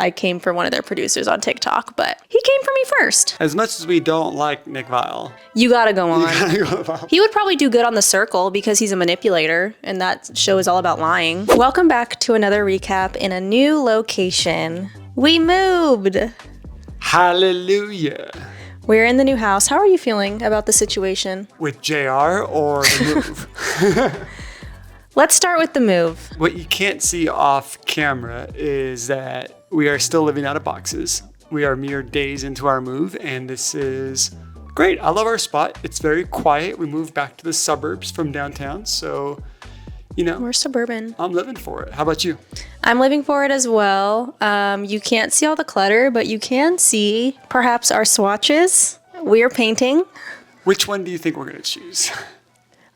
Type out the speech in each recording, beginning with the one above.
I came for one of their producers on TikTok, but he came for me first. As much as we don't like Nick Viall. You gotta go on. He would probably do good on The Circle because he's a manipulator, and that show is all about lying. Welcome back to another recap in a new location. We moved. Hallelujah. We're in the new house. How are you feeling about the situation? With JR or the move? Let's start with the move. What you can't see off camera is that we are still living out of boxes. We are mere days into our move, and this is great. I love our spot. It's very quiet. We moved back to the suburbs from downtown, so, you know. We're suburban. I'm living for it. How about you? I'm living for it as well. You can't see all the clutter, but you can see perhaps our swatches. We are painting. Which one do you think we're going to choose?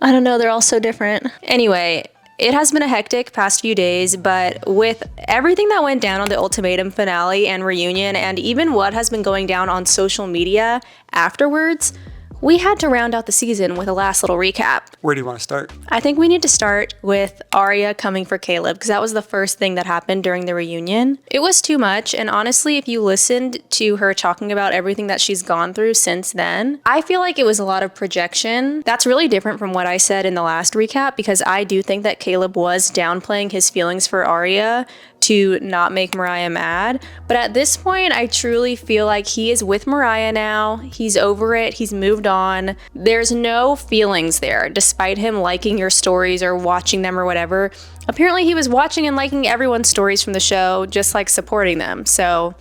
I don't know, they're all so different. Anyway, it has been a hectic past few days, but with everything that went down on the Ultimatum finale and reunion, and even what has been going down on social media afterwards, we had to round out the season with a last little recap. Where do you want to start? I think we need to start with Aria coming for Caleb, because that was the first thing that happened during the reunion. It was too much, and honestly, if you listened to her talking about everything that she's gone through since then, I feel like it was a lot of projection. That's really different from what I said in the last recap, because I do think that Caleb was downplaying his feelings for Aria to not make Mariah mad. But at this point, I truly feel like he is with Mariah now. He's over it. He's moved on. There's no feelings there, despite him liking your stories or watching them or whatever. Apparently, he was watching and liking everyone's stories from the show, just like supporting them. So,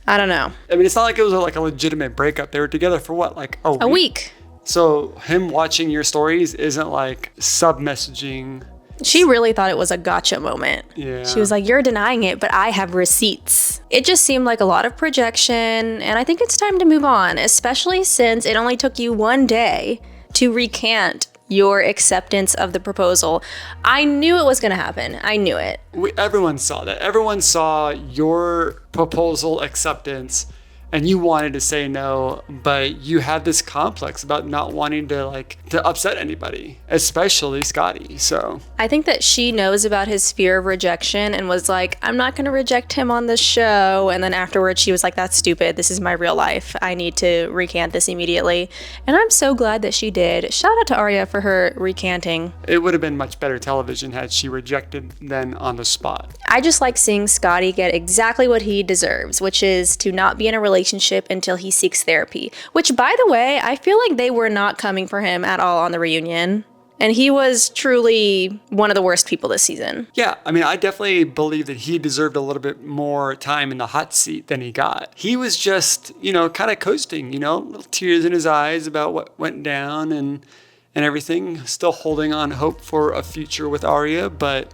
I don't know. I mean, it's not like it was like a legitimate breakup. They were together for what, like a week? A week. So him watching your stories isn't like sub-messaging. She really thought it was a gotcha moment. Yeah. She was like, you're denying it, but I have receipts. It just seemed like a lot of projection, and I think it's time to move on, especially since it only took you one day to recant your acceptance of the proposal. I knew it was going to happen. I knew it. Everyone saw that. Everyone saw your proposal acceptance, and you wanted to say no, but you had this complex about not wanting to upset anybody, especially Scotty. So I think that she knows about his fear of rejection and was like, I'm not going to reject him on the show. And then afterwards she was like, that's stupid. This is my real life. I need to recant this immediately. And I'm so glad that she did. Shout out to Aria for her recanting. It would have been much better television had she rejected then on the spot. I just like seeing Scotty get exactly what he deserves, which is to not be in a relationship until he seeks therapy, which, by the way, I feel like they were not coming for him at all on the reunion. And he was truly one of the worst people this season. Yeah, I mean, I definitely believe that he deserved a little bit more time in the hot seat than he got. He was just, kind of coasting, little tears in his eyes about what went down and everything. Still holding on hope for a future with Aria, but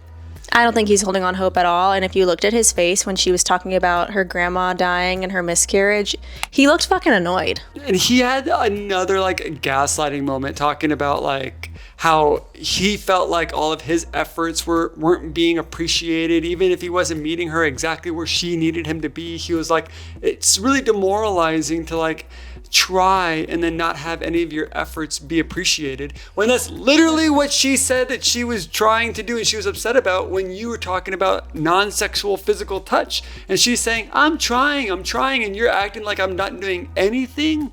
I don't think he's holding on hope at all. And if you looked at his face when she was talking about her grandma dying and her miscarriage, he looked fucking annoyed. And he had another gaslighting moment talking about how he felt like all of his efforts weren't being appreciated, even if he wasn't meeting her exactly where she needed him to be. He was like, it's really demoralizing to try and then not have any of your efforts be appreciated, when that's literally what she said that she was trying to do and she was upset about when you were talking about non-sexual physical touch, and she's saying, I'm trying, and you're acting like I'm not doing anything.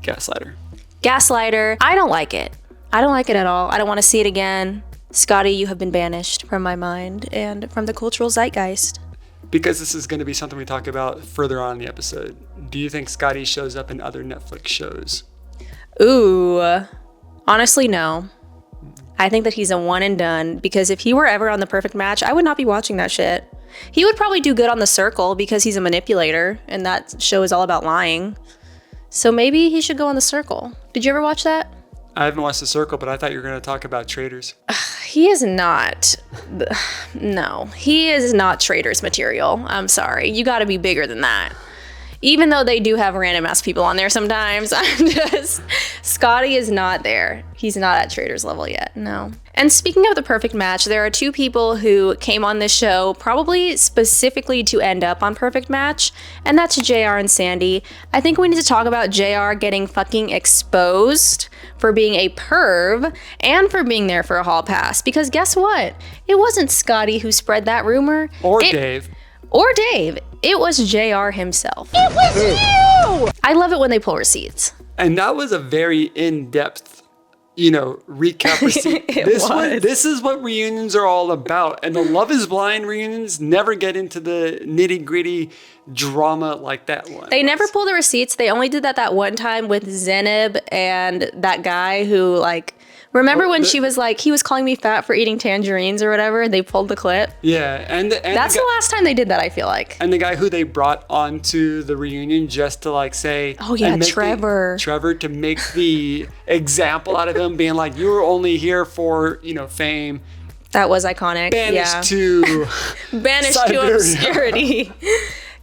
Gaslighter. I don't like it. I don't like it at all. I don't want to see it again. Scotty, you have been banished from my mind and from the cultural zeitgeist. Because this is going to be something we talk about further on in the episode, do you think Scotty shows up in other Netflix shows? Ooh, honestly, no. I think that he's a one and done, because if he were ever on The Perfect Match, I would not be watching that shit. He would probably do good on The Circle because he's a manipulator and that show is all about lying. So maybe he should go on The Circle. Did you ever watch that? I haven't watched The Circle, but I thought you were going to talk about Traitors. He is not. No, he is not Traitors material. I'm sorry. You got to be bigger than that. Even though they do have random ass people on there sometimes, Scotty is not there. He's not at Traitors level yet, no. And speaking of The Perfect Match, there are two people who came on this show probably specifically to end up on Perfect Match, and that's JR and Sandy. I think we need to talk about JR getting fucking exposed for being a perv and for being there for a hall pass, because guess what? It wasn't Scotty who spread that rumor. Or Dave. Or Dave. It was JR himself. It was you! I love it when they pull receipts. And that was a very in-depth, recap receipt. This is what reunions are all about. And the Love is Blind reunions never get into the nitty-gritty drama like that one. They never pull the receipts. They only did that one time with Zenib and that guy who, remember when she was like, he was calling me fat for eating tangerines or whatever, and they pulled the clip? Yeah, and that's the last time they did that, I feel like. And the guy who they brought onto the reunion just to say, oh yeah, Trevor to make the example out of him, being like, you were only here for fame. That was iconic. Banished to obscurity.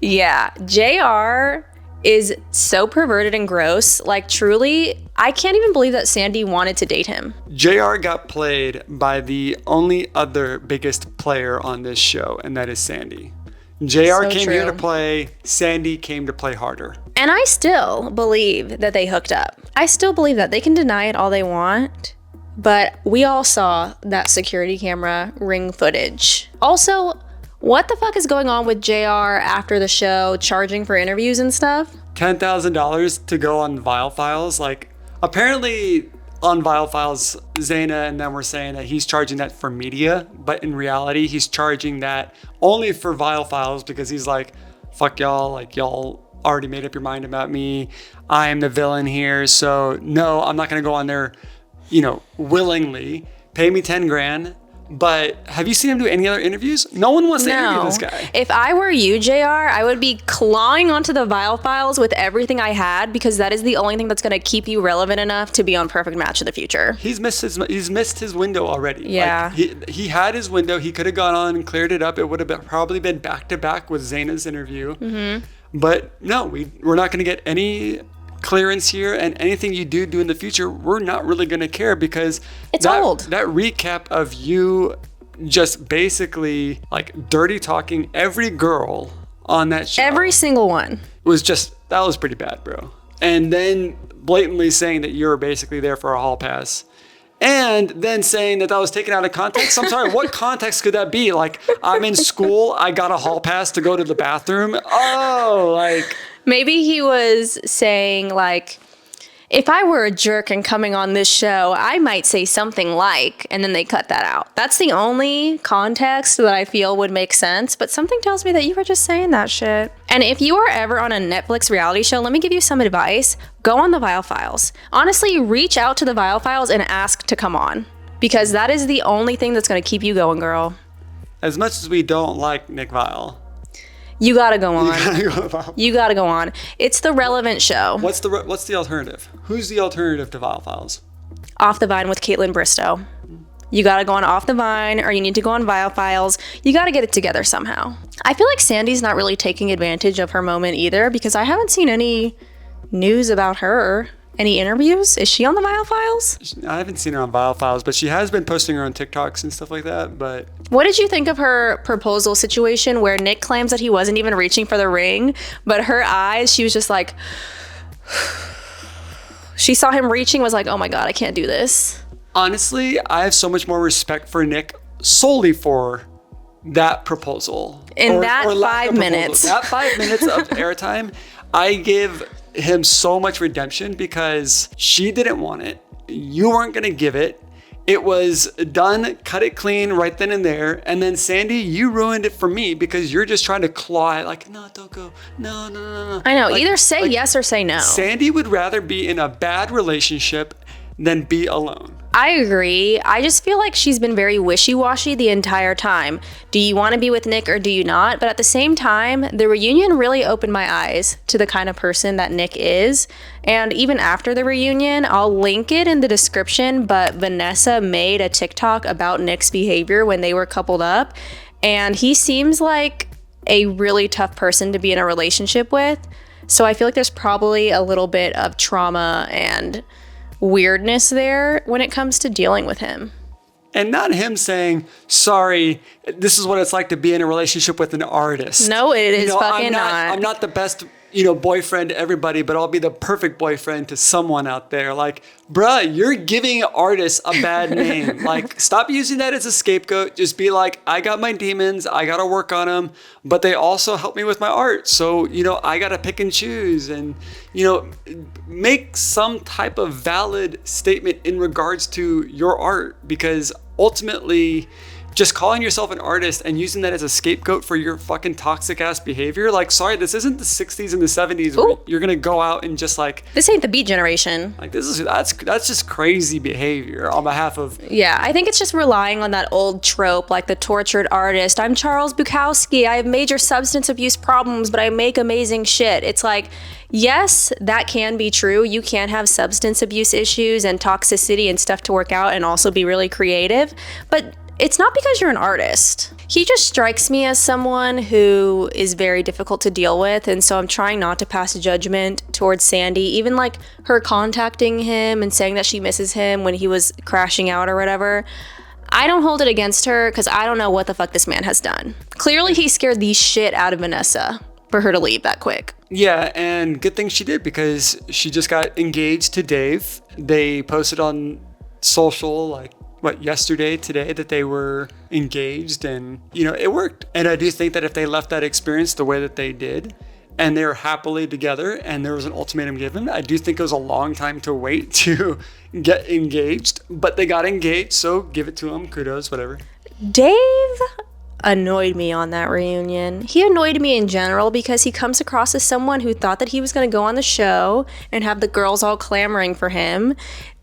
Yeah, JR is so perverted and gross. Truly, I can't even believe that Sandy wanted to date him. JR got played by the only other biggest player on this show, and that is Sandy. JR came here to play, Sandy came to play harder. And I still believe that they hooked up. I still believe that. They can deny it all they want, but we all saw that security camera ring footage. Also, what the fuck is going on with JR after the show, charging for interviews and stuff? $10,000 to go on Viall Files. Apparently on Viall Files, Zaina and them were saying that he's charging that for media, but in reality, he's charging that only for Viall Files because he's like, fuck y'all, y'all already made up your mind about me. I am the villain here, so no, I'm not gonna go on there, willingly. Pay me 10 grand. But have you seen him do any other interviews? No one wants to interview this guy. If I were you, JR, I would be clawing onto the Viall Files with everything I had, because that is the only thing that's going to keep you relevant enough to be on Perfect Match of the future. He's missed his window already. Yeah. He had his window. He could have gone on and cleared it up. It would have probably been back to back with Zaina's interview. Mm-hmm. But no, we're not going to get any clearance here, and anything you do in the future, we're not really going to care, because it's old. That recap of you just basically dirty talking every girl on that show, every single one, that was pretty bad, bro. And then blatantly saying that you're basically there for a hall pass, and then saying that was taken out of context. I'm sorry, what context could that be? I'm in school, I got a hall pass to go to the bathroom. Maybe he was saying, if I were a jerk and coming on this show, I might say something and then they cut that out. That's the only context that I feel would make sense, but something tells me that you were just saying that shit. And if you are ever on a Netflix reality show, let me give you some advice. Go on the Viall Files. Honestly, reach out to the Viall Files and ask to come on, because that is the only thing that's going to keep you going, girl. As much as we don't like Nick Viall, you gotta go on. You gotta go on. It's the relevant show. What's the alternative? Who's the alternative to Viall Files? Off the Vine with Caitlin Bristow. You gotta go on Off the Vine, or you need to go on Viall Files. You gotta get it together somehow. I feel like Sandy's not really taking advantage of her moment either, because I haven't seen any news about her. Any interviews? Is she on the Viall Files? I haven't seen her on Viall Files, but she has been posting her own TikToks and stuff like that. But what did you think of her proposal situation where Nick claims that he wasn't even reaching for the ring, but her eyes, she was just like, she saw him reaching, was like, oh my God, I can't do this. Honestly, I have so much more respect for Nick solely for that proposal. In that 5 minutes. That 5 minutes of airtime, I give him so much redemption, because she didn't want it. You weren't going to give it. It was done, cut it clean right then and there. And then Sandy, you ruined it for me, because you're just trying to claw it no, don't go. No. I know. Either say yes or say no. Sandy would rather be in a bad relationship than be alone. I agree. I just feel like she's been very wishy-washy the entire time. Do you want to be with Nick or do you not? But at the same time, the reunion really opened my eyes to the kind of person that Nick is. And even after the reunion, I'll link it in the description, but Vanessa made a TikTok about Nick's behavior when they were coupled up. And he seems like a really tough person to be in a relationship with. So I feel like there's probably a little bit of trauma and weirdness there when it comes to dealing with him. And not him saying, sorry, this is what it's like to be in a relationship with an artist. No, it is fucking not. I'm not the best, boyfriend to everybody, but I'll be the perfect boyfriend to someone out there. Like, bruh, you're giving artists a bad name. Like, stop using that as a scapegoat. Just be like, I got my demons. I got to work on them, but they also help me with my art. So, I got to pick and choose and, make some type of valid statement in regards to your art, because ultimately, just calling yourself an artist and using that as a scapegoat for your fucking toxic ass behavior. Like, sorry, this isn't the 60s and the 70s where you're going to go out and just like, this ain't the Beat Generation. Like, that's just crazy behavior on behalf of. Yeah, I think it's just relying on that old trope, like the tortured artist. I'm Charles Bukowski. I have major substance abuse problems, but I make amazing shit. It's like, yes, that can be true. You can have substance abuse issues and toxicity and stuff to work out and also be really creative, but it's not because you're an artist. He just strikes me as someone who is very difficult to deal with, and so I'm trying not to pass judgment towards Sandy. Even like her contacting him and saying that she misses him when he was crashing out or whatever. I don't hold it against her because I don't know what the fuck this man has done. Clearly he scared the shit out of Vanessa for her to leave that quick. Yeah, and good thing she did, because she just got engaged to Dave. They posted on social, like, today, that they were engaged, and it worked. And I do think that if they left that experience the way that they did and they were happily together and there was an ultimatum given, I do think it was a long time to wait to get engaged, but they got engaged, so give it to them. Kudos, whatever. Dave annoyed me on that reunion. He annoyed me in general because he comes across as someone who thought that he was going to go on the show and have the girls all clamoring for him.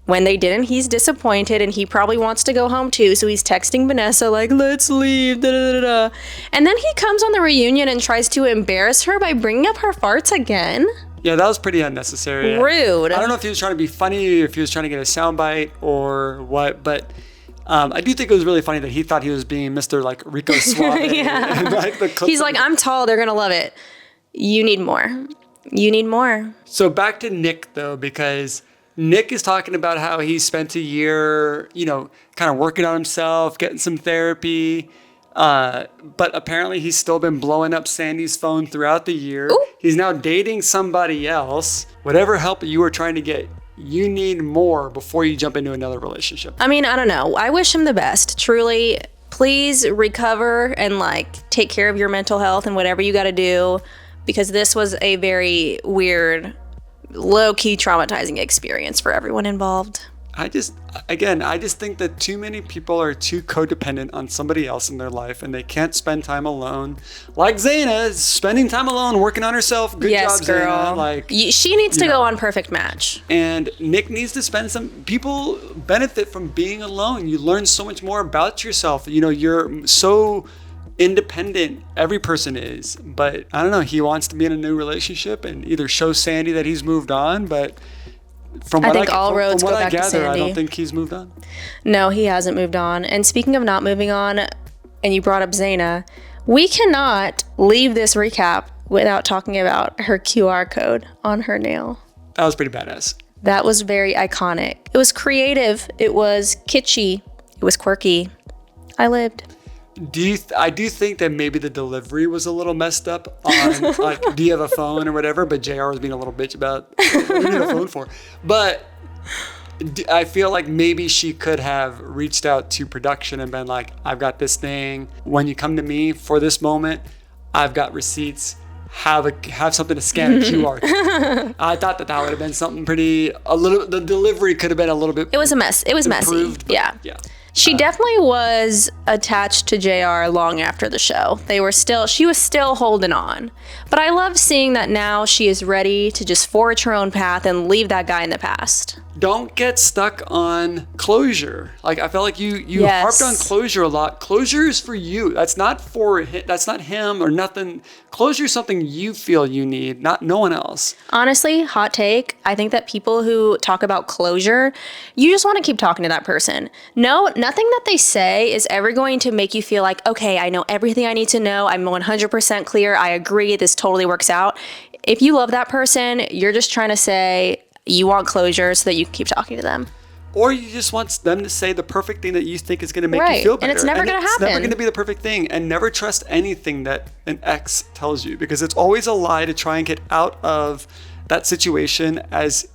When they didn't, he's disappointed, and he probably wants to go home too, so he's texting Vanessa like, let's leave, da da da da. And then he comes on the reunion and tries to embarrass her by bringing up her farts again. Yeah, that was pretty unnecessary. Rude. I don't know if he was trying to be funny or if he was trying to get a soundbite or what, but I do think it was really funny that he thought he was being Mr. like Rico Suave. Yeah. And, like, he's like, I'm tall, they're gonna love it. You need more. You need more. So back to Nick, though, because Nick is talking about how he spent a year, kind of working on himself, getting some therapy. But apparently he's still been blowing up Sandy's phone throughout the year. Ooh. He's now dating somebody else. Whatever help you were trying to get, you need more before you jump into another relationship. I mean, I don't know. I wish him the best. Truly, please recover and take care of your mental health and whatever you got to do, because this was a very weird, low-key traumatizing experience for everyone involved. I just think that too many people are too codependent on somebody else in their life, and they can't spend time alone. Like Zaina is spending time alone, working on herself. Good yes, job, girl. Zaina. She needs to go on Perfect Match. And Nick needs to spend some. People benefit from being alone. You learn so much more about yourself. You're so independent. Every person is, but I don't know. He wants to be in a new relationship and either show Sandy that he's moved on, but from what I gather, I don't think he's moved on. No, he hasn't moved on. And speaking of not moving on, and you brought up Zaina, we cannot leave this recap without talking about her QR code on her nail. That was pretty badass. That was very iconic. It was creative. It was kitschy. It was quirky. I lived. I do think that maybe the delivery was a little messed up on do you have a phone or whatever, but JR was being a little bitch about what do you need a phone for. But I feel like maybe she could have reached out to production and been like, I've got this thing. When you come to me for this moment, I've got receipts. Have something to scan a QR code. I thought that would have been something the delivery could have been a little bit. It was a mess. It was improved, messy. Yeah. She definitely was attached to JR long after the show. She was still holding on. But I love seeing that now she is ready to just forge her own path and leave that guy in the past. Don't get stuck on closure. I felt like you yes. harped on closure a lot. Closure is for you. That's not him or nothing. Closure is something you feel you need, not no one else. Honestly, hot take, I think that people who talk about closure, you just want to keep talking to that person. No, nothing that they say is ever going to make you feel like, okay, I know everything I need to know. I'm 100% clear. I agree. This totally works out. If you love that person, you're just trying to say you want closure so that you can keep talking to them. or you just want them to say the perfect thing that you think is going to make you feel better. And it's never going to happen. It's never going to be the perfect thing. And never trust anything that an ex tells you, because it's always a lie to try and get out of that situation as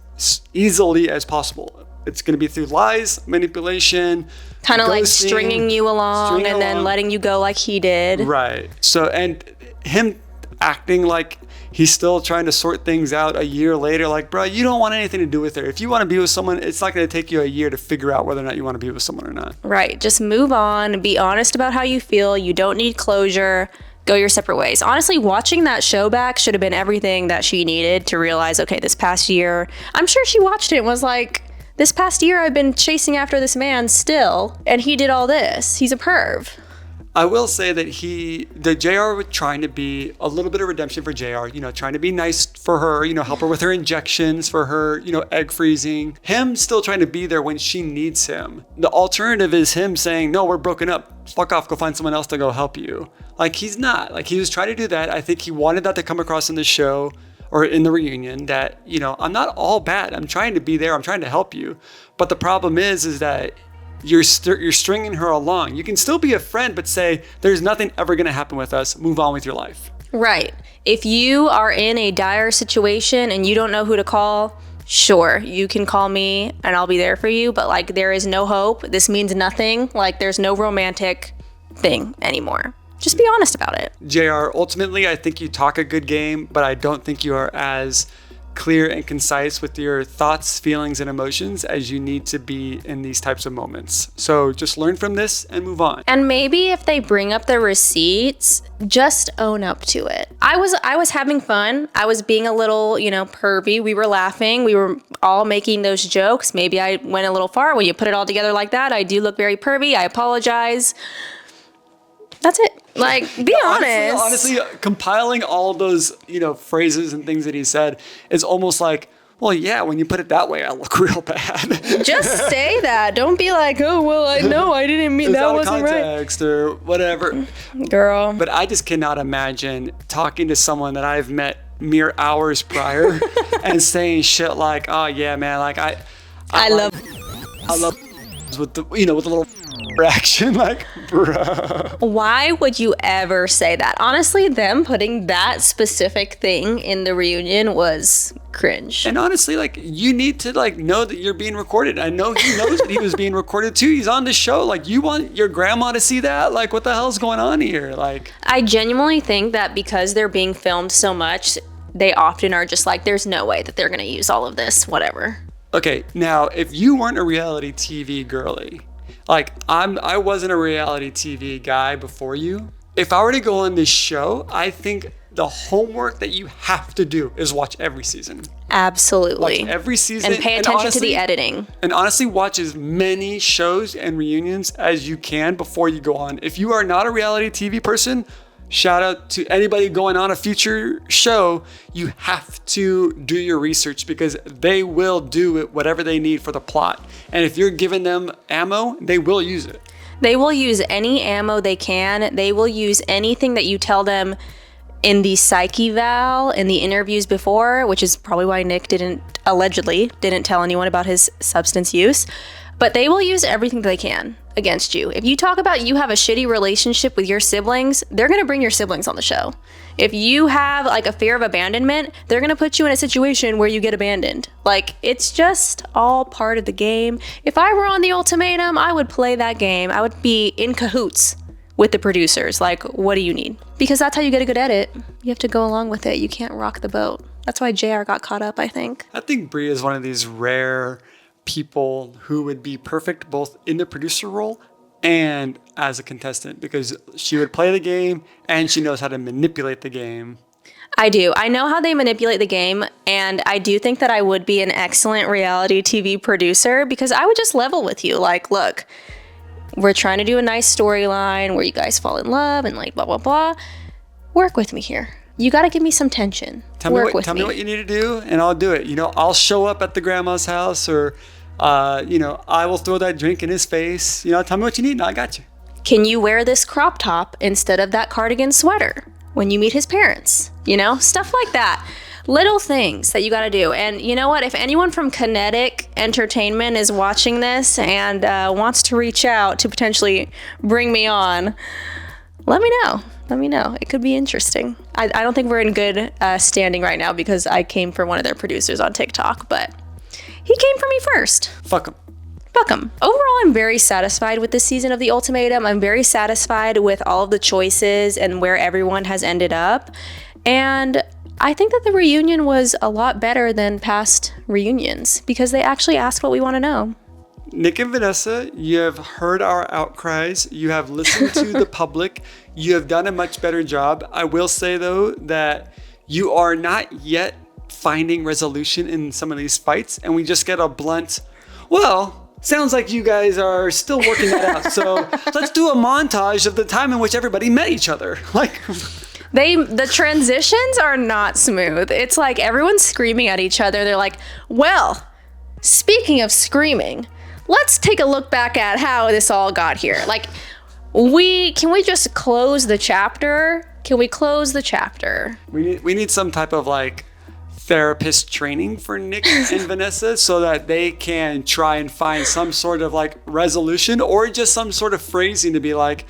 easily as possible. It's going to be through lies, manipulation, kind of like stringing you along and then letting you go like he did. Right. So, and him acting like he's still trying to sort things out a year later. Like, bro, you don't want anything to do with her. If you want to be with someone, it's not going to take you a year to figure out whether or not you want to be with someone or not. Right. Just move on. Be honest about how you feel. You don't need closure. Go your separate ways. Honestly, watching that show back should have been everything that she needed to realize, okay, this past year, I'm sure she watched it and was like, this past year I've been chasing after this man still, and he did all this. He's a perv. I will say that JR was trying to be a little bit of redemption for JR, trying to be nice for her, help her with her injections, for her, egg freezing. Him still trying to be there when she needs him. The alternative is him saying, no, we're broken up. Fuck off, go find someone else to go help you. Like, he's not. Like, he was trying to do that. I think he wanted that to come across in the show or in the reunion, that, I'm not all bad. I'm trying to be there. I'm trying to help you. But the problem is that you're stringing her along. You can still be a friend, but say, there's nothing ever going to happen with us. Move on with your life. Right. If you are in a dire situation and you don't know who to call, sure, you can call me and I'll be there for you. But like, there is no hope. This means nothing. Like, there's no romantic thing anymore. Just be honest about it. JR, ultimately, I think you talk a good game, but I don't think you are as clear and concise with your thoughts, feelings, and emotions as you need to be in these types of moments. So just learn from this and move on. And maybe if they bring up the receipts, just own up to it. I was having fun. I was being a little, pervy. We were laughing. We were all making those jokes. Maybe I went a little far. When you put it all together like that, I do look very pervy. I apologize. That's it. Like, be honest. Honestly, compiling all those, phrases and things that he said is almost like, well, yeah, when you put it that way, I look real bad. Just say that. Don't be like, oh, well, I know I didn't mean that wasn't right. Context or whatever. Girl. But I just cannot imagine talking to someone that I've met mere hours prior and saying shit like, oh, yeah, man, like, I love with the, with a little reaction, like, bruh. Why would you ever say that? Honestly, them putting that specific thing in the reunion was cringe. And honestly, like, you need to know that you're being recorded. I know he knows that he was being recorded too. He's on the show. Like, you want your grandma to see that? Like, what the hell's going on here? Like, I genuinely think that because they're being filmed so much, they often are just like, there's no way that they're gonna use all of this, whatever. Okay, now, if you weren't a reality TV girly, like, I wasn't a reality TV guy before you. If I were to go on this show, I think the homework that you have to do is watch every season. Absolutely. Watch every season. And pay attention to the editing. And honestly, watch as many shows and reunions as you can before you go on. If you are not a reality TV person, shout out to anybody going on a future show. You have to do your research because they will do it, whatever they need for the plot. And if you're giving them ammo, they will use it. They will use any ammo they can. They will use anything that you tell them in the psyche eval, in the interviews before, which is probably why Nick allegedly didn't tell anyone about his substance use. But they will use everything they can against you. If you talk about you have a shitty relationship with your siblings, they're gonna bring your siblings on the show. If you have like a fear of abandonment, they're gonna put you in a situation where you get abandoned. Like, it's just all part of the game. If I were on the ultimatum, I would play that game. I would be in cahoots with the producers. Like, what do you need? Because that's how you get a good edit. You have to go along with it. You can't rock the boat. That's why JR got caught up, I think. I think Brie is one of these rare people who would be perfect both in the producer role and as a contestant, because she would play the game and she knows how to manipulate the game. I do. I know how they manipulate the game, and I do think that I would be an excellent reality TV producer because I would just level with you. Like, look, we're trying to do a nice storyline where you guys fall in love and like blah, blah, blah. Work with me here. You got to give me some tension. Tell me what you need to do and I'll do it. I'll show up at the grandma's house or I will throw that drink in his face. Tell me what you need and I got you. Can you wear this crop top instead of that cardigan sweater when you meet his parents? Stuff like that. Little things that you got to do. And you know what? If anyone from Kinetic Entertainment is watching this and wants to reach out to potentially bring me on, let me know. Let me know. It could be interesting. I don't think we're in good standing right now because I came for one of their producers on TikTok, but he came for me first. Fuck him. Fuck him. Overall, I'm very satisfied with this season of The Ultimatum. I'm very satisfied with all of the choices and where everyone has ended up. And I think that the reunion was a lot better than past reunions because they actually asked what we want to know. Nick and Vanessa, you have heard our outcries. You have listened to the public. You have done a much better job. I will say, though, that you are not yet finding resolution in some of these fights. And we just get a blunt, well, sounds like you guys are still working that out. So let's do a montage of the time in which everybody met each other. Like, the transitions are not smooth. It's like everyone's screaming at each other. They're like, well, speaking of screaming, let's take a look back at how this all got here. Like, can we just close the chapter? Can we close the chapter? We need some type of like therapist training for Nick and Vanessa so that they can try and find some sort of like resolution or just some sort of phrasing to be like,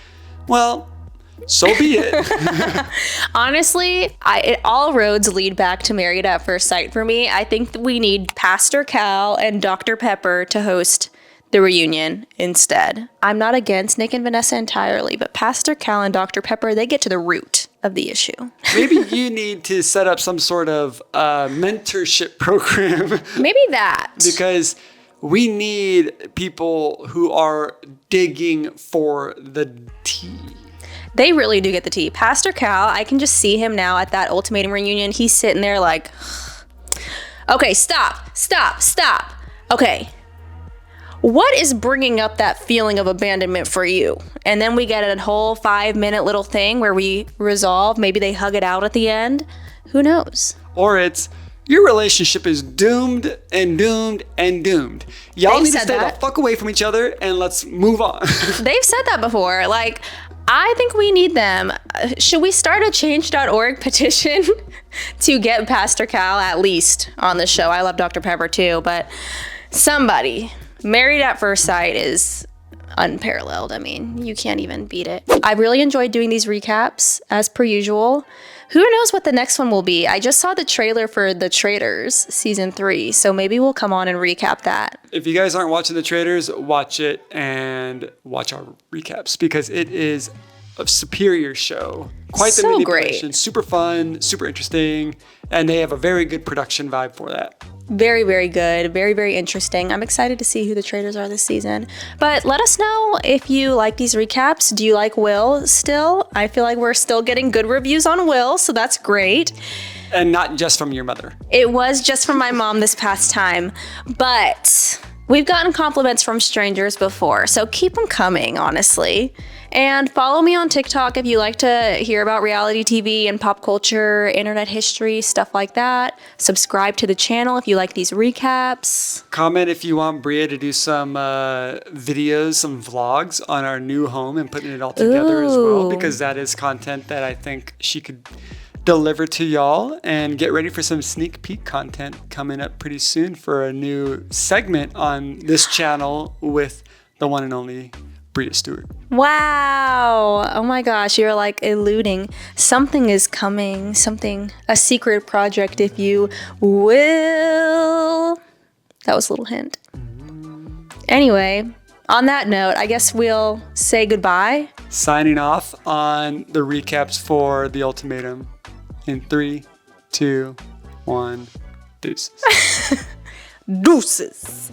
well, so be it. Honestly, all roads lead back to Married at First Sight for me. I think that we need Pastor Cal and Dr. Pepper to host the reunion instead. I'm not against Nick and Vanessa entirely, but Pastor Cal and Dr. Pepper, they get to the root of the issue. Maybe you need to set up some sort of mentorship program. Maybe that. Because we need people who are digging for the tea. They really do get the tea. Pastor Cal, I can just see him now at that Ultimatum reunion. He's sitting there like, okay, stop. Okay. What is bringing up that feeling of abandonment for you? And then we get a whole 5-minute little thing where we resolve. Maybe they hug it out at the end. Who knows? Or it's, your relationship is doomed and doomed and doomed. Y'all need to stay the fuck away from each other and let's move on. They've said that before. Like, I think we need them. Should we start a change.org petition to get Pastor Cal at least on the show? I love Dr. Pepper too, but somebody. Married at First Sight is unparalleled. I mean, you can't even beat it. I really enjoyed doing these recaps as per usual. Who knows what the next one will be? I just saw the trailer for The Traitors season 3, so maybe we'll come on and recap that. If you guys aren't watching The Traitors, watch it and watch our recaps because it is a superior show. Quite the manipulation. Great. Super fun, super interesting, and they have a very good production vibe for that. Very, very good. Very, very interesting. I'm excited to see who the traitors are this season. But let us know if you like these recaps. Do you like Will still? I feel like we're still getting good reviews on Will, so that's great. And not just from your mother. It was just from my mom this past time. But we've gotten compliments from strangers before, so keep them coming, honestly. And follow me on TikTok if you like to hear about reality TV and pop culture, internet history, stuff like that. Subscribe to the channel if you like these recaps. Comment if you want Bria to do some videos, some vlogs on our new home and putting it all together as well, because that is content that I think she could deliver to y'all. And get ready for some sneak peek content coming up pretty soon for a new segment on this channel with the one and only Bria Stewart. Wow. Oh my gosh, you're like eluding. Something is coming. A secret project, if you will. That was a little hint. Anyway, on that note, I guess we'll say goodbye. Signing off on the recaps for The Ultimatum in 3, 2, 1, deuces. Deuces.